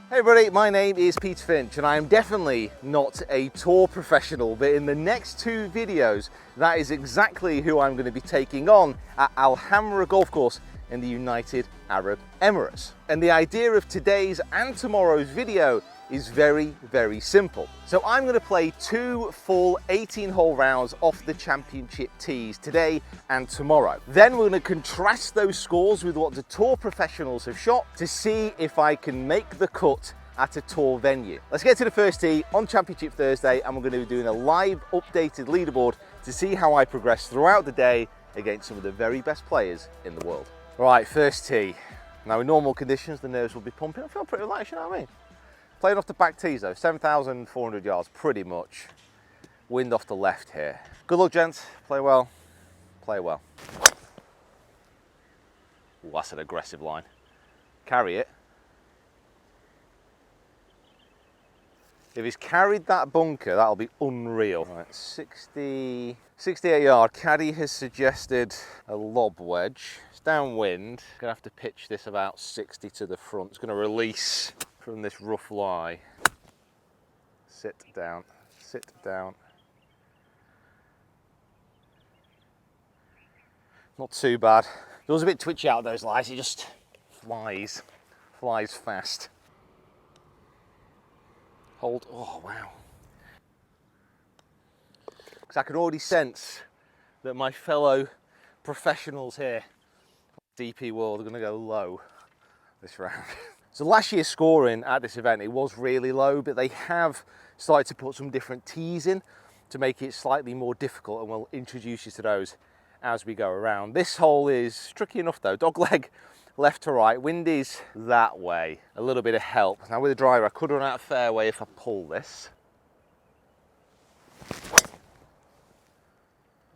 Hey everybody, my name is Peter Finch and I am definitely not a tour professional, but in the next two videos, that is exactly who I'm going to be taking on at Hamra golf course in the United Arab Emirates. And the idea of today's and tomorrow's video is very, very simple. So I'm going to play two full 18-hole rounds off the championship tees today and tomorrow. Then we're going to contrast those scores with what the tour professionals have shot to see if I can make the cut at a tour venue. Let's get to the first tee on Championship Thursday, and we're going to be doing a live updated leaderboard to see how I progress throughout the day against some of the very best players in the world. Right, first tee. Now in normal conditions, the nerves will be pumping. I feel pretty relaxed, you know what I mean? Playing off the back tees though, 7,400 yards, pretty much. Wind off the left here. Good luck, gents. Play well. Play well. Ooh, that's an aggressive line. Carry it. If he's carried that bunker, that'll be unreal. Right, 68 yard. Caddy has suggested a lob wedge. It's downwind. Gonna have to pitch this about 60 to the front. It's gonna release from this rough lie. Sit down, sit down. Not too bad. It was a bit twitchy out those lies, it just flies fast. Hold, oh wow. Because I can already sense that my fellow professionals here, DP World, are gonna go low this round. So last year's scoring at this event, it was really low, but they have started to put some different tees in to make it slightly more difficult, and we'll introduce you to those as we go around. This hole is tricky enough though, dog leg left to right, wind is that way, a little bit of help. Now with the driver, I could run out of fairway if I pull this.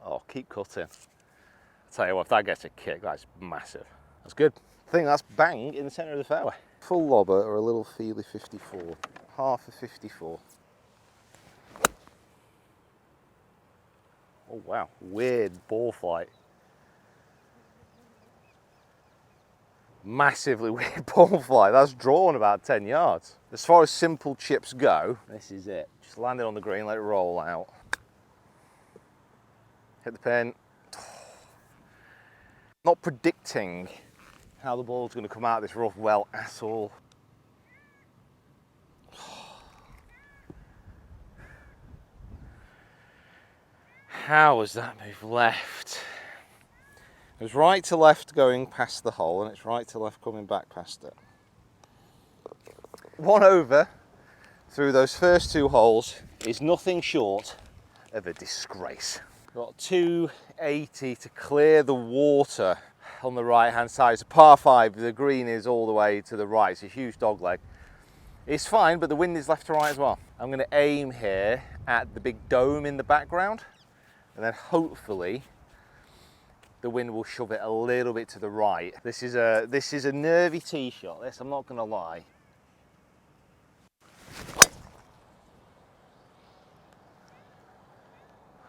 Oh, keep cutting. I'll tell you what, if that gets a kick, that's massive. That's good. I think that's bang in the centre of the fairway. Full lobber or a little feely 54, half a 54. Oh wow, weird ball flight. Massively weird ball flight. That's drawn about 10 yards. As far as simple chips go, this is it. Just land it on the green, let it roll out. Hit the pin. Not predicting how the ball's going to come out of this rough well at all. How was that move left? It was right to left going past the hole, and it's right to left coming back past it. One over through those first two holes is nothing short of a disgrace. Got 280 to clear the water on the right hand side. It's a par 5, the green is all the way to the right. It's a huge dog leg. It's fine, but the wind is left to right as well. I'm going to aim here at the big dome in the background, and then hopefully the wind will shove it a little bit to the right. This is a nervy tee shot, this, I'm not going to lie.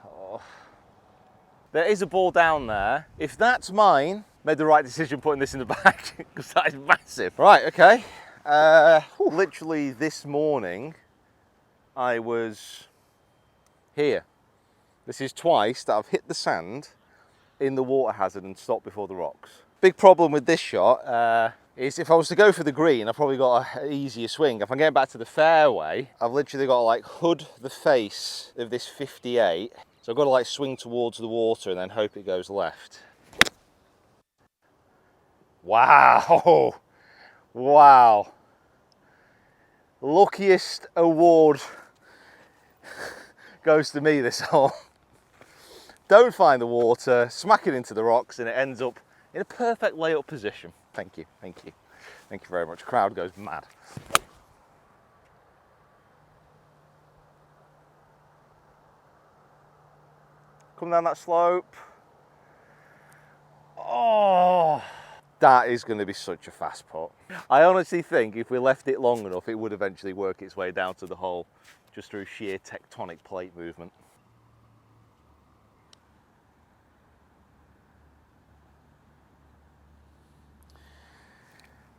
Oh. There is a ball down there. If that's mine, made the right decision putting this in the bag, because that is massive. Right, okay. Literally this morning, I was here. This is twice that I've hit the sand in the water hazard and stopped before the rocks. Big problem with this shot is if I was to go for the green, I've probably got an easier swing. If I'm getting back to the fairway, I've literally got to like hood the face of this 58. So I've got to like swing towards the water and then hope it goes left. Wow, wow. Luckiest award goes to me this hole. Don't find the water, smack it into the rocks, and it ends up in a perfect layup position. Thank you, thank you. Thank you very much. Crowd goes mad. Come down that slope. Oh, that is going to be such a fast putt. I honestly think if we left it long enough, it would eventually work its way down to the hole, just through sheer tectonic plate movement.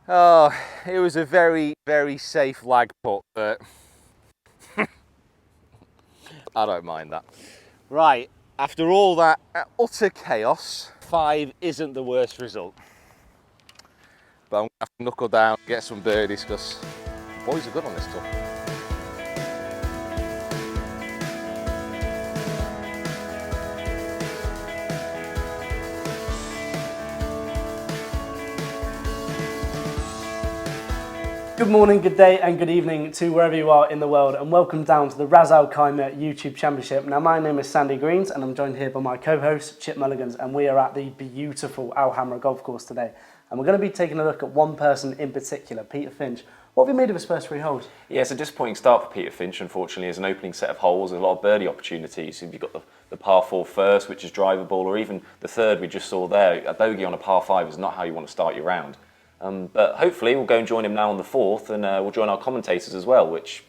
Oh, it was a very, very safe lag putt, but I don't mind that. Right, after all that utter chaos, 5 isn't the worst result. But I'm going to have to knuckle down, get some birdies, because the boys are good on this tour. Good morning, good day and good evening to wherever you are in the world, and welcome down to the RAK YouTube Championship. Now my name is Sandy Greens and I'm joined here by my co-host Chip Mulligans, and we are at the beautiful Hamra golf course today, and we're going to be taking a look at one person in particular, Peter Finch. What have you made of his first 3 holes? Yeah, it's a disappointing start for Peter Finch, unfortunately. As an opening set of holes, there's a lot of birdie opportunities. If you've got the par 4 first, which is drivable, or even the third we just saw there, a bogey on a par 5 is not how you want to start your round. But hopefully we'll go and join him now on the 4th, and we'll join our commentators as well, which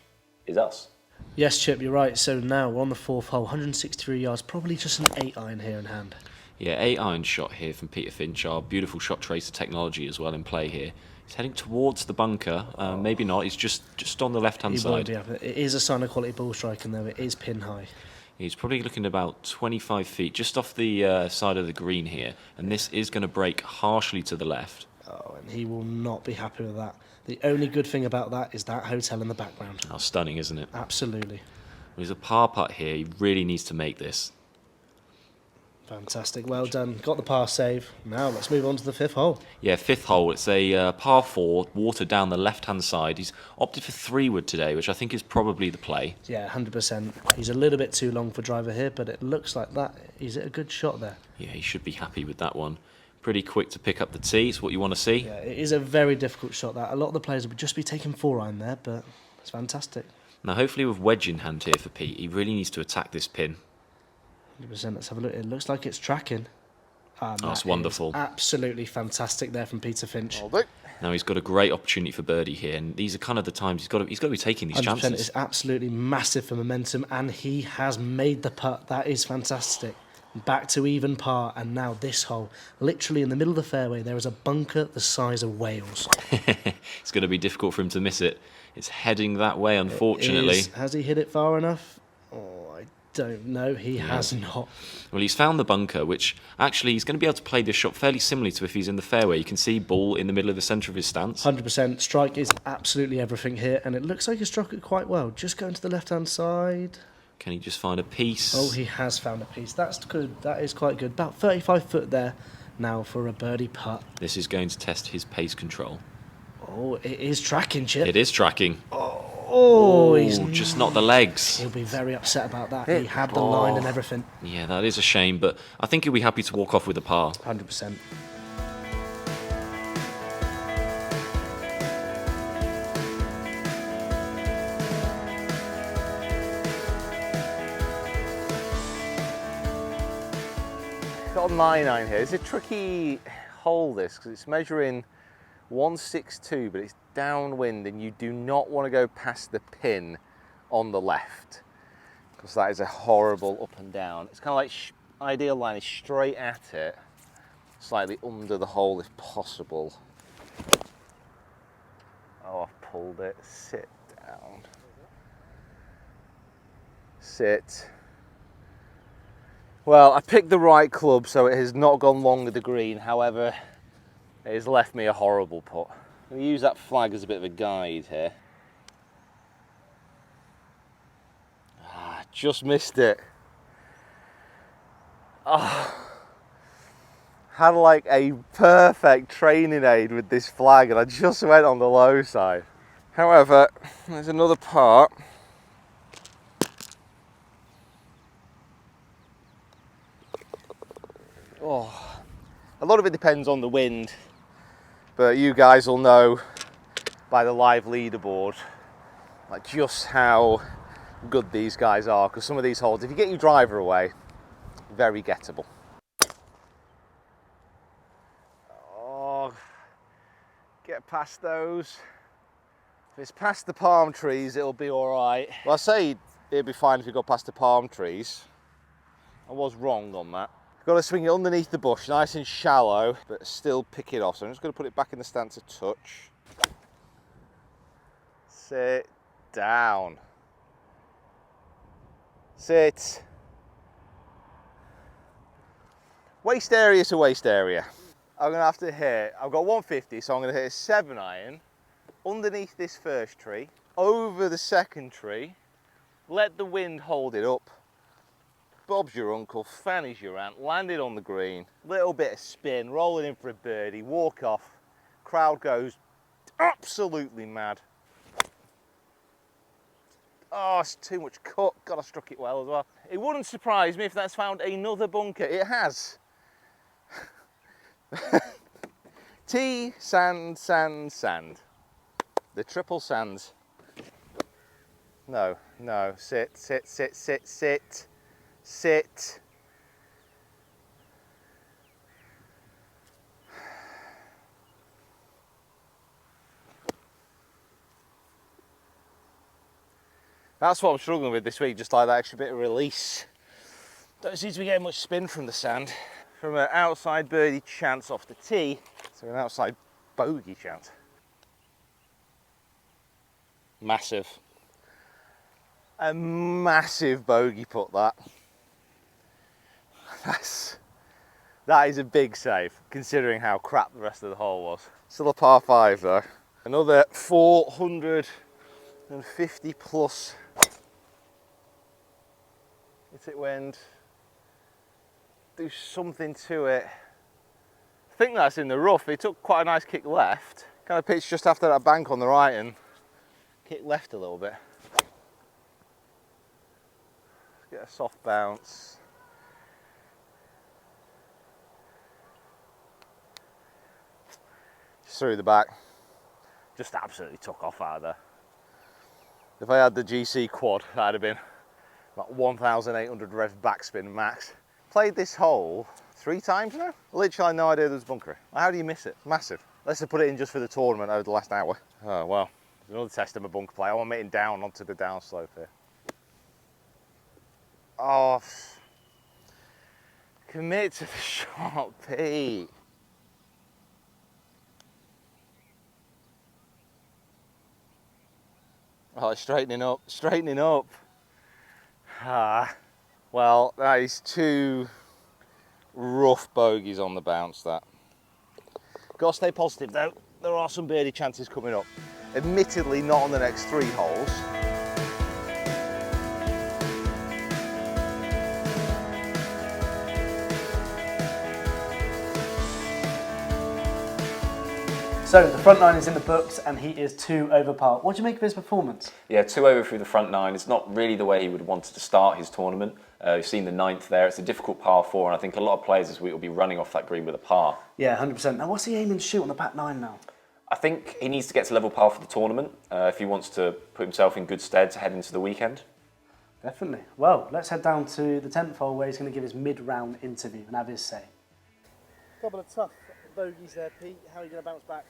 is us. Yes, Chip, you're right. So now we're on the 4th hole, 163 yards, probably just an 8-iron here in hand. Yeah, 8-iron shot here from Peter Finch. Our beautiful shot tracer technology as well in play here. He's heading towards the bunker. Maybe not. He's just on the left-hand side. It is a sign of quality ball striking, though. It is pin high. He's probably looking at about 25 feet just off the side of the green here, and this is going to break harshly to the left. Oh, and he will not be happy with that. The only good thing about that is that hotel in the background. How stunning, isn't it? Absolutely. Well, he's a par putt here. He really needs to make this. Fantastic. Well done. Got the par save. Now let's move on to the 5th hole. Yeah, 5th hole. It's a par 4, water down the left-hand side. He's opted for 3-wood today, which I think is probably the play. Yeah, 100%. He's a little bit too long for driver here, but it looks like that. Is it a good shot there? Yeah, he should be happy with that one. Pretty quick to pick up the tee. It's what you want to see. Yeah, it is a very difficult shot. That a lot of the players would just be taking 4-iron there, but it's fantastic. Now, hopefully with wedge in hand here for Pete, he really needs to attack this pin. 100%. Let's have a look. It looks like it's tracking. That's wonderful. Absolutely fantastic there from Peter Finch. Now he's got a great opportunity for birdie here, and these are kind of the times he's got to be taking these chances. It's absolutely massive for momentum, and he has made the putt. That is fantastic. Back to even par, and now this hole, literally in the middle of the fairway, there is a bunker the size of Wales. It's going to be difficult for him to miss it. It's heading that way, unfortunately. Has he hit it far enough? Oh, I don't know. He has not. Well, he's found the bunker, which actually he's going to be able to play this shot fairly similarly to if he's in the fairway. You can see ball in the middle of the centre of his stance. 100%. Strike is absolutely everything here, and it looks like he struck it quite well. Just going to the left-hand side. Can he just find a piece? Oh, he has found a piece. That's good. That is quite good. About 35 foot there now for a birdie putt. This is going to test his pace control. Oh, it is tracking, Chip. It is tracking. Oh, he's just not the legs. He'll be very upset about that. He had the line and everything. Yeah, that is a shame, but I think he'll be happy to walk off with a par. 100%. Got a 9-iron here. It's a tricky hole, this, because it's measuring 162, but it's downwind, and you do not want to go past the pin on the left, because that is a horrible up and down. It's kind of like ideal line is straight at it, slightly under the hole if possible. Oh, I've pulled it. Sit down. Sit. Well, I picked the right club, so it has not gone long with the green. However, it has left me a horrible putt. I'm going to use that flag as a bit of a guide here. Just missed it. Had like a perfect training aid with this flag, and I just went on the low side. However, there's another part. Oh, a lot of it depends on the wind, but you guys will know by the live leaderboard like just how good these guys are, because some of these holes, if you get your driver away, very gettable. Oh, get past those. If it's past the palm trees, it'll be all right. Well, I say it'd be fine if you got past the palm trees. I was wrong on that. Got to swing it underneath the bush, nice and shallow, but still pick it off. So I'm just going to put it back in the stance a touch. Sit down. Sit. Waist area to waist area. I'm going to have to hit, I've got 150, so I'm going to hit a 7-iron underneath this first tree, over the second tree, let the wind hold it up. Bob's your uncle, Fanny's your aunt, land it on the green, little bit of spin, roll it in for a birdie, walk off, crowd goes absolutely mad. Oh, it's too much cut, God, I struck it well as well. It wouldn't surprise me if that's found another bunker, it has. Tee, sand, sand, sand. The triple sands. No, no, sit, sit, sit, sit, sit. Sit. That's what I'm struggling with this week, just like that extra bit of release. Don't seem to be getting much spin from the sand. From an outside birdie chance off the tee to an outside bogey chance. Massive. A massive bogey putt, that. That is a big save, considering how crap the rest of the hole was. Still a par 5 though. Another 450 plus. Hit it wind. Do something to it. I think that's in the rough. It took quite a nice kick left. Kind of pitched just after that bank on the right and kick left a little bit. Get a soft bounce. Just through the back. Just absolutely took off out of there. If I had the GC quad, that'd have been about 1,800 rev backspin max. Played this hole 3 times now. Literally no idea there was a bunker. How do you miss it? Massive. Let's have put it in just for the tournament over the last hour. Oh well, there's another test of my bunker play. I want it down onto the downslope here. Oh, commit to the shot, Pete. Oh, straightening up, straightening up. Ah, well, that is 2 rough bogeys on the bounce, that. Got to stay positive though. There are some birdie chances coming up. Admittedly, not on the next 3 holes. So the front 9 is in the books and he is 2 over par. What do you make of his performance? Yeah, 2 over through the front 9. It's not really the way he would have wanted to start his tournament. You've seen the 9th there. It's a difficult par 4, and I think a lot of players this week will be running off that green with a par. Yeah, 100%. Now, what's he aiming to shoot on the back 9 now? I think he needs to get to level par for the tournament if he wants to put himself in good stead to head into the weekend. Definitely. Well, let's head down to the 10th hole where he's going to give his mid-round interview and have his say. Couple of tough bogeys there, Pete. How are you going to bounce back?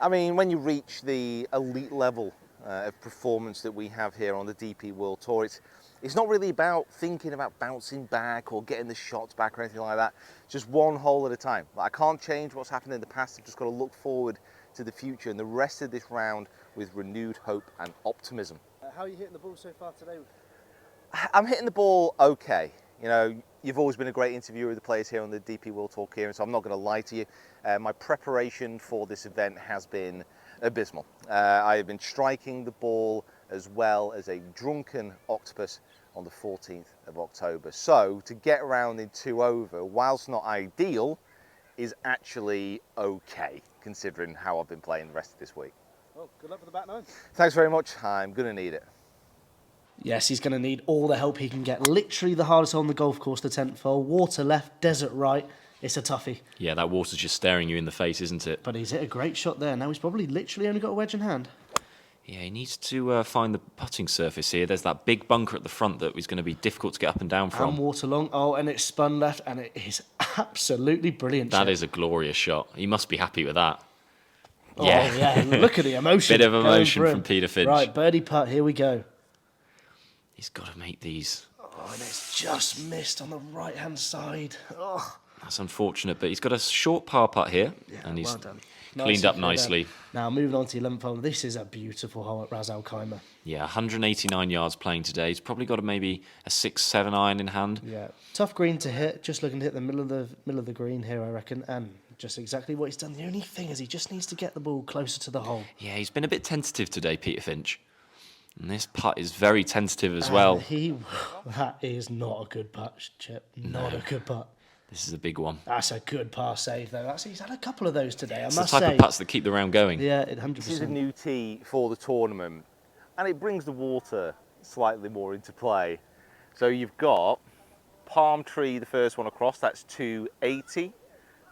I mean, when you reach the elite level of performance that we have here on the DP World Tour, it's not really about thinking about bouncing back or getting the shots back or anything like that. Just one hole at a time. Like, I can't change what's happened in the past. I've just got to look forward to the future and the rest of this round with renewed hope and optimism. How are you hitting the ball so far today? I'm hitting the ball okay. You know, you've always been a great interviewer of the players here on the DP World Tour, Kieran, so I'm not going to lie to you. My preparation for this event has been abysmal. I have been striking the ball as well as a drunken octopus on the 14th of October. So to get around in 2 over, whilst not ideal, is actually okay, considering how I've been playing the rest of this week. Well, good luck for the back 9. Thanks very much. I'm going to need it. Yes, he's going to need all the help he can get. Literally the hardest hole on the golf course, the 10th hole. Water left, desert right. It's a toughie. Yeah, that water's just staring you in the face, isn't it? But he's hit a great shot there. Now he's probably literally only got a wedge in hand. Yeah, he needs to find the putting surface here. There's that big bunker at the front that is going to be difficult to get up and down from. And water long. Oh, and it's spun left, and it is absolutely brilliant. That is a glorious shot. He must be happy with that. Oh, yeah. Look at the emotion. Bit of emotion from Peter Finch. Right, birdie putt. Here we go. He's got to make these. Oh, and it's just missed on the right-hand side. Oh. That's unfortunate, but he's got a short par putt here, and he's well done. cleaned up nicely. Now, moving on to the 11th hole. This is a beautiful hole at RAK Championship. Yeah, 189 yards playing today. He's probably got maybe a 6-7 iron in hand. Yeah, tough green to hit. Just looking to hit the middle of the green here, I reckon, and just exactly what he's done. The only thing is he just needs to get the ball closer to the hole. Yeah, he's been a bit tentative today, Peter Finch. And this putt is very tentative as well. That is not a good putt, Chip. Not a good putt. This is a big one. That's a good par save, though. He's had a couple of those today, I must say. It's the type of putts that keep the round going. Yeah, 100%. This is a new tee for the tournament, and it brings the water slightly more into play. So you've got palm tree, the first one across, that's 280,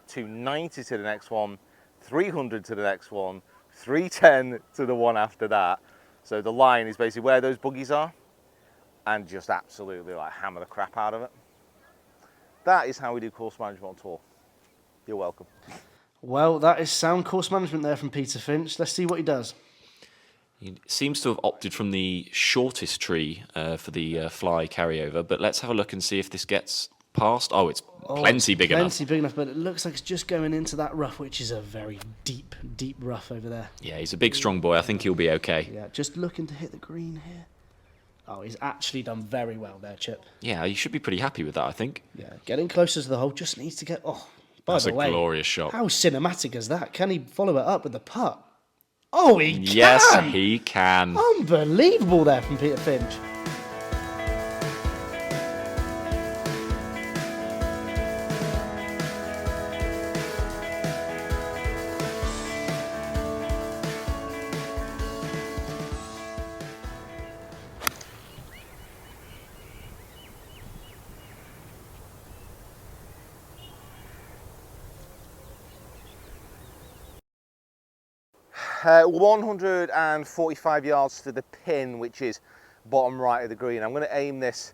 290 to the next one, 300 to the next one, 310 to the one after that. So the line is basically where those buggies are, and just absolutely like hammer the crap out of it. That is how we do course management on tour. You're welcome. Well, that is sound course management there from Peter Finch. Let's see what he does. He seems to have opted from the shortest tree for the fly carryover, but let's have a look and see if this gets past. Oh, it's plenty big enough. Plenty big enough, but it looks like it's just going into that rough, which is a very deep, deep rough over there. Yeah, he's a big, strong boy. I think he'll be okay. Yeah, just looking to hit the green here. Oh, he's actually done very well there, Chip. Yeah, you should be pretty happy with that, I think. Yeah, getting closer to the hole, just needs to get... Oh, by the way, that's a glorious shot. How cinematic is that? Can he follow it up with the putt? Oh, he can! Yes, he can. Unbelievable there from Peter Finch. Uh, 145 yards to the pin, which is bottom right of the green. I'm going to aim this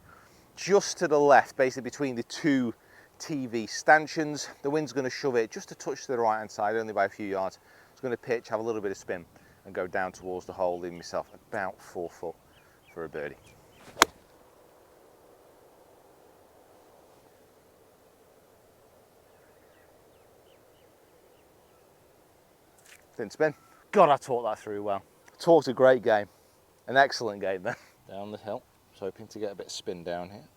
just to the left, basically between the two TV stanchions. The wind's going to shove it just a touch to the right hand side, only by a few yards. It's going to pitch, have a little bit of spin, and go down towards the hole, leaving myself about 4 foot for a birdie. Didn't spin. God, I taught that through well. Taught a great game, an excellent game then. Down the hill, just hoping to get a bit of spin down here.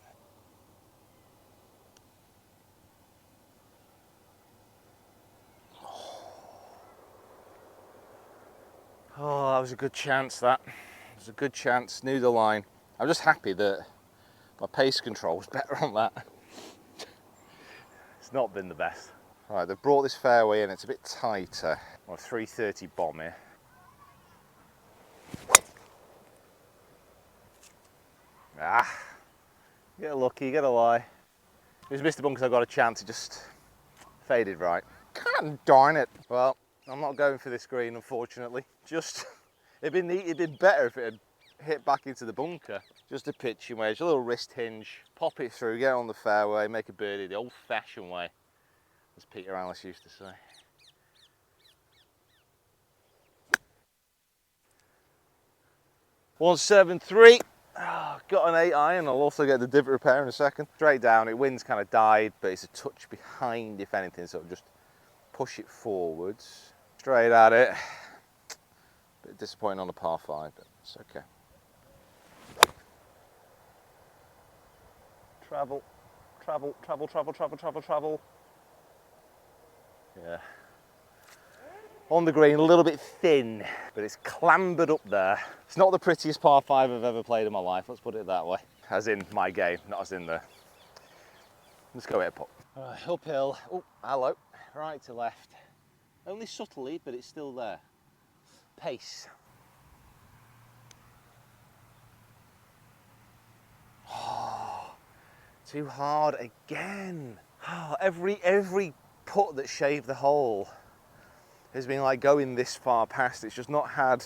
Oh, that was a good chance, that. It was a good chance, knew the line. I'm just happy that my pace control was better on that. It's not been the best. Right, they've brought this fairway in, it's a bit tighter. On a 330 bomb here. Ah, get lucky, get a lie. Just missed the bunk because I got a chance, it just faded right. God darn it. Well, I'm not going for this green, unfortunately. Just, it'd been better if it had hit back into the bunker. Just a pitching wedge, a little wrist hinge, pop it through, get on the fairway, make a birdie the old-fashioned way, as Peter Alice used to say. .173. Oh, got an 8 iron. I'll also get the divot repair in a second. Straight down, it wind's kind of died, but it's a touch behind, if anything, so just push it forwards. Straight at it. Bit disappointing on a par 5, but it's okay. Travel, travel, travel, travel, travel, travel, travel. Yeah. On the green, a little bit thin, but it's clambered up there. It's not the prettiest par 5 I've ever played in my life, let's put it that way. As in my game, not as in the... Let's go hit a putt. Right, uphill, oh, hello, right to left. Only subtly, but it's still there. Pace. Oh, too hard again. Oh, every putt that shaved the hole has been like going this far past. It's just not had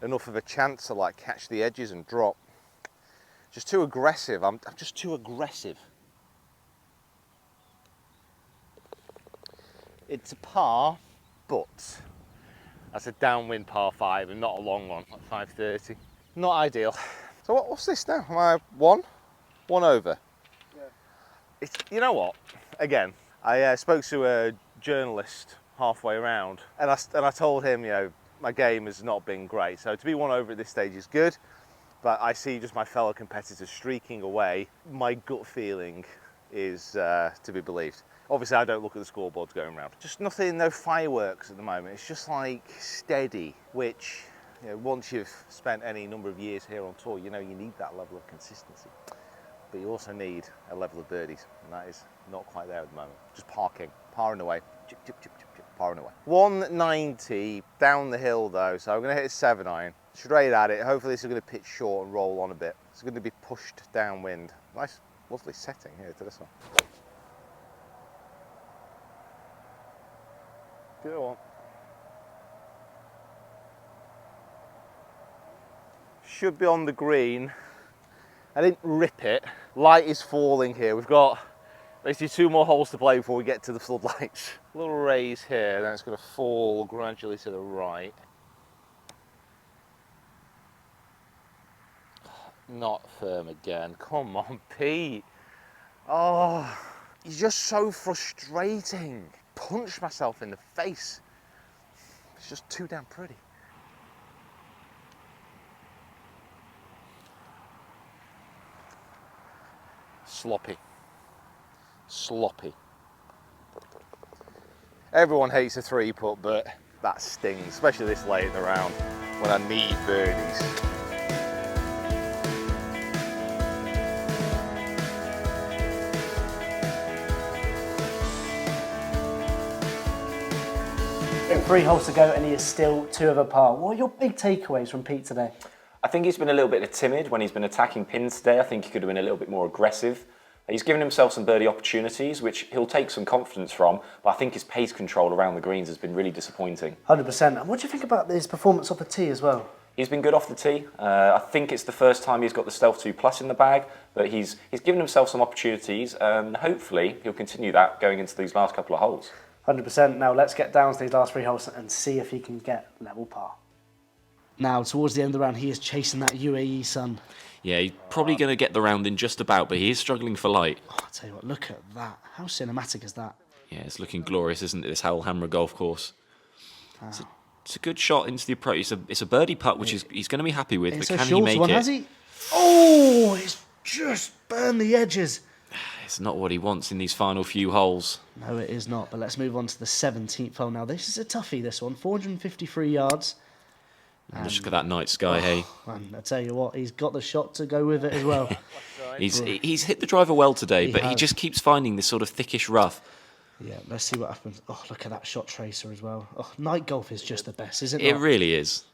enough of a chance to like catch the edges and drop. Just too aggressive. I'm just too aggressive. It's a par, but that's a downwind par 5 and not a long one, like 530. Not ideal. So what's this now? Am I 1? 1 over. Yeah. You know what? Again, I spoke to a journalist halfway around, and I told him, you know, my game has not been great. So to be 1 over at this stage is good, but I see just my fellow competitors streaking away. My gut feeling is to be believed. Obviously, I don't look at the scoreboards going around. Just nothing, no fireworks at the moment. It's just like steady, which, you know, once you've spent any number of years here on tour, you know you need that level of consistency. But you also need a level of birdies, and that is not quite there at the moment. Just parring away, chip, chip, chip, chip, chip, parring away. 190 down the hill though, so I'm going to hit a 7-iron, straight at it. Hopefully this is going to pitch short and roll on a bit. It's going to be pushed downwind. Nice, lovely setting here to this one. Go on. Should be on the green. I didn't rip it. Light is falling here. We've got basically 2 more holes to play before we get to the floodlights. A little raise here, then it's going to fall gradually to the right. Not firm again. Come on, Pete. Oh, he's just so frustrating. Punched myself in the face. It's just too damn pretty. Sloppy. Sloppy. Everyone hates a 3-putt, but that stings, especially this late in the round when I need birdies. In 3 holes to go and he is still 2 over par. What are your big takeaways from Pete today? I think he's been a little bit timid when he's been attacking pins today. I think he could have been a little bit more aggressive. He's given himself some birdie opportunities, which he'll take some confidence from, but I think his pace control around the greens has been really disappointing. 100%. And what do you think about his performance off the tee as well? He's been good off the tee. I think it's the first time he's got the Stealth 2 Plus in the bag, but he's given himself some opportunities, and hopefully he'll continue that going into these last couple of holes. 100%. Now let's get down to these last 3 holes and see if he can get level par. Now, towards the end of the round, he is chasing that UAE sun. Yeah, he's probably going to get the round in just about, but he is struggling for light. Oh, I'll tell you what, look at that. How cinematic is that? Yeah, it's looking glorious, isn't it, this Hamra golf course? It's a good shot into the approach. It's a birdie putt, which he's going to be happy with, but can he make it? Has he? Oh, it's just burned the edges. It's not what he wants in these final few holes. No, it is not, but let's move on to the 17th hole. Now, this is a toughie, this one. 453 yards. And just look at that night sky, hey. Man, I tell you what, he's got the shot to go with it as well. He's hit the driver well today, but he just keeps finding this sort of thickish rough. Yeah, let's see what happens. Oh, look at that shot tracer as well. Oh, night golf is just the best, isn't it? It really is.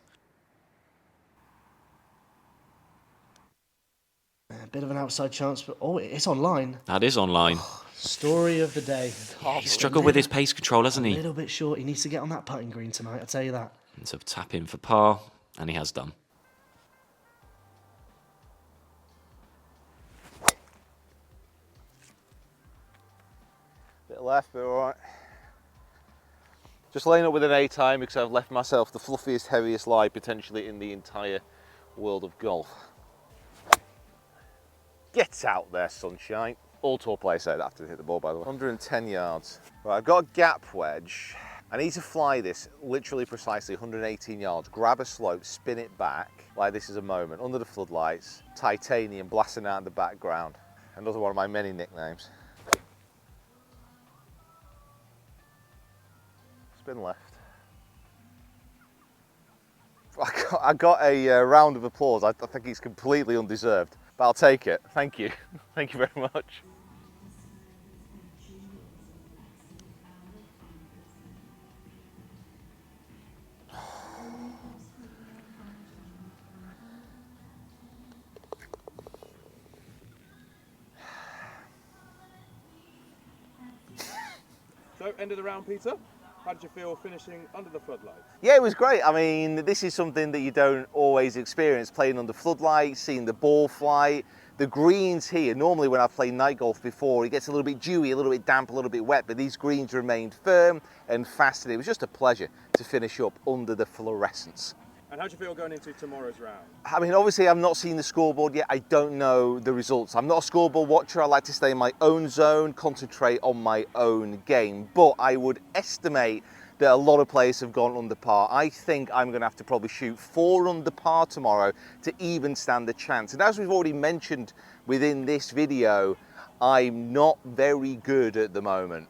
A bit of an outside chance, but oh, it's online. That is online. Story of the day. He struggled with his pace control, hasn't he? A little bit short. He needs to get on that putting green tonight, I'll tell you that. And so tap in for par, and he has done. Bit left, but all right. Just laying up with an A-time because I've left myself the fluffiest, heaviest lie potentially in the entire world of golf. Get out there, sunshine. All tour players say that after they hit the ball, by the way. 110 yards. Right, I've got a gap wedge. I need to fly this literally precisely 118 yards, grab a slope, spin it back, like this is a moment, under the floodlights, titanium blasting out in the background. Another one of my many nicknames. Spin left. I got a round of applause. I think it's completely undeserved, but I'll take it. Thank you. Thank you very much. So, end of the round, Peter. How did you feel finishing under the floodlights? Yeah, it was great. I mean, this is something that you don't always experience, playing under floodlights, seeing the ball fly. The greens here, normally when I've played night golf before, it gets a little bit dewy, a little bit damp, a little bit wet, but these greens remained firm and fast, and it was just a pleasure to finish up under the fluorescence. And how do you feel going into tomorrow's round? I mean, obviously, I've not seen the scoreboard yet. I don't know the results. I'm not a scoreboard watcher. I like to stay in my own zone, concentrate on my own game. But I would estimate that a lot of players have gone under par. I think I'm going to have to probably shoot 4 under par tomorrow to even stand a chance. And as we've already mentioned within this video, I'm not very good at the moment.